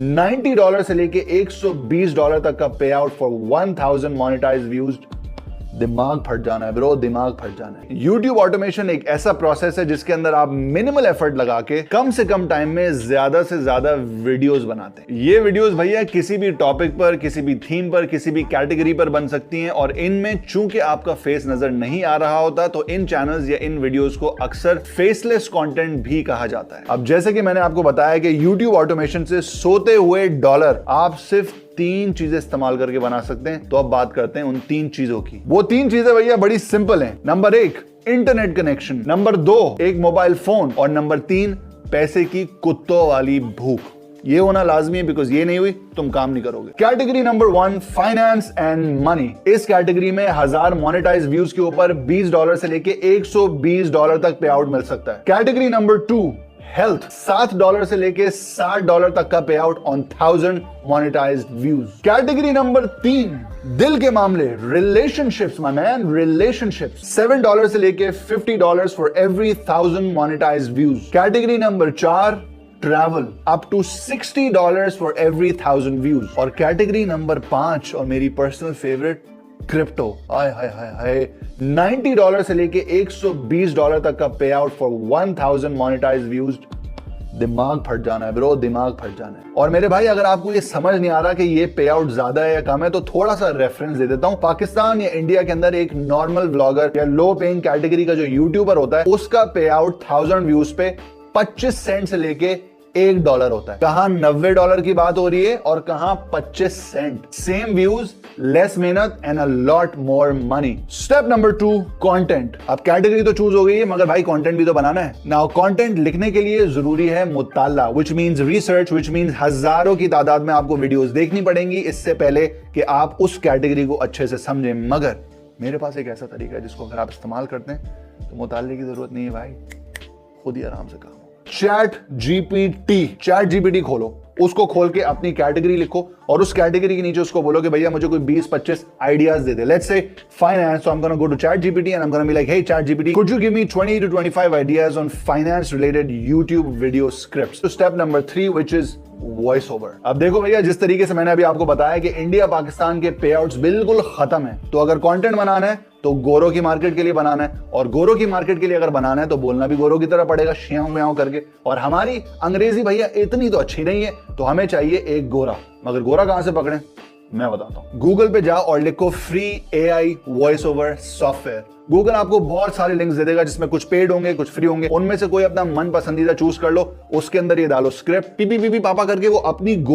$90 से लेके $120 तक का पे आउट फॉर 1000 मोनेटाइज व्यूज। दिमाग फट जाना है ब्रो, दिमाग फट जाना है। YouTube ऑटोमेशन एक ऐसा प्रोसेस है जिसके अंदर आप मिनिमल एफर्ट लगा के कम से कम टाइम में ज्यादा से ज्यादा वीडियोस बनाते हैं। ये वीडियोस भैया किसी भी टॉपिक पर, किसी भी थीम पर, किसी भी कैटेगरी पर बन सकती हैं और इनमें चूंकि आपका फेस नजर नहीं आ रहा होता तो इन चैनल्स या इन वीडियोस को अक्सर फेसलेस कंटेंट भी कहा जाता है। अब जैसे कि मैंने आपको बताया कि YouTube ऑटोमेशन से सोते हुए डॉलर आप सिर्फ 3 चीजें इस्तेमाल करके बना सकते हैं। तो अब बात करते हैं उन 3 चीजों की। वो 3 चीजें भैया बड़ी सिंपल हैं। नंबर 1 इंटरनेट कनेक्शन, नंबर 2 एक मोबाइल फोन और नंबर 3 पैसे की कुत्तों वाली भूख। ये होना लाजमी है, बिकॉज ये नहीं हुई तुम काम नहीं करोगे। Category number 1 finance and money. इस कैटेगरी में 1000 मोनेटाइज व्यूज के ऊपर $20 से लेके $120 तक पे आउट मिल सकता है। कैटेगरी नंबर 2 हेल्थ, $7 से लेके $60 तक का पे out on 1000 monetised views. Category number 3 दिल के मामले, रिलेशनशिप्स माय मैन, रिलेशनशिप्स, $7 से लेके $50 for every 1000 monetised views. Category number 4 travel, up to $60 for every 1000 views. और कैटेगरी नंबर 5 और मेरी personal favourite crypto, hi hi hi hi, $90 से लेके $120 तक का पे आउट फॉर 1000 मोनेटाइज्ड व्यूज। दिमाग फट जाना है ब्रो, दिमाग फट जाना है। और मेरे भाई अगर आपको ये समझ नहीं आ रहा कि ये पे आउट ज्यादा है या कम है तो थोड़ा सा रेफरेंस दे देता हूं। पाकिस्तान या इंडिया के अंदर एक नॉर्मल व्लॉगर या लो पेइंग कैटेगरी का जो यूट्यूबर होता है उसका पे आउट 1000 व्यूज पे 25 सेंट से लेके $1 होता है। कहां $90 की बात हो रही है और कहां 25 सेंट। सेम व्यूज, लेस मेहनत and a lot more money. Step number 2 content. अब कैटेगरी तो चूज हो गई है मगर भाई कंटेंट भी तो बनाना है। नाउ कंटेंट लिखने के लिए जरूरी है मुताला, which means research, which means हजारों की तादाद में आपको वीडियोस देखनी पड़ेंगी इससे पहले कि आप उस कैटेगरी को अच्छे से समझें। मगर मेरे पास एक ऐसा तरीका है जिसको अगर आप इस्तेमाल करते हैं तो मुताले की जरूरत नहीं है भाई, खुद ही आराम से काम। चैट जीपीटी खोलो, उसको खोल के अपनी कैटेगरी लिखो और उस कैटेगरी के नीचे उसको बोलो कि भैया मुझे कोई 20-25 आइडियाज दे दे। Let's say finance, so I am gonna go to ChatGPT and I am gonna be like, hey ChatGPT, could you give me 20 to 25 ideas on finance related YouTube video scripts. तो step number 3 which is voice over. अब देखो भैया जिस तरीके से मैंने अभी आपको बताया कि इंडिया पाकिस्तान के पे आउट्स बिल्कुल खत्म है, तो अगर कंटेंट बनाना है तो गोरों की मार्केट के लिए बनाना है और गोरों की मार्केट के लिए अगर बनाना है तो बोलना भी गोरों की तरह पड़ेगा, श्याम म्याऊ करके। और हमारी अंग्रेजी भैया इतनी तो अच्छी नहीं है तो हमें चाहिए एक गोरा। मगर गोरा कहां से पकड़ें मैं बताता हूं। गूगल पे जाओ और लिखो free AI voice over software. Google आपको बहुत सारे लिंक्स दे देगा जिसमें कुछ पेड होंगे कुछ फ्री होंगे, उनमें से कोई अपना मन पसंदीदा चूज कर लो, उसके अंदर ये डालो स्क्रिप्ट, पीपी पापा करके वो अपनी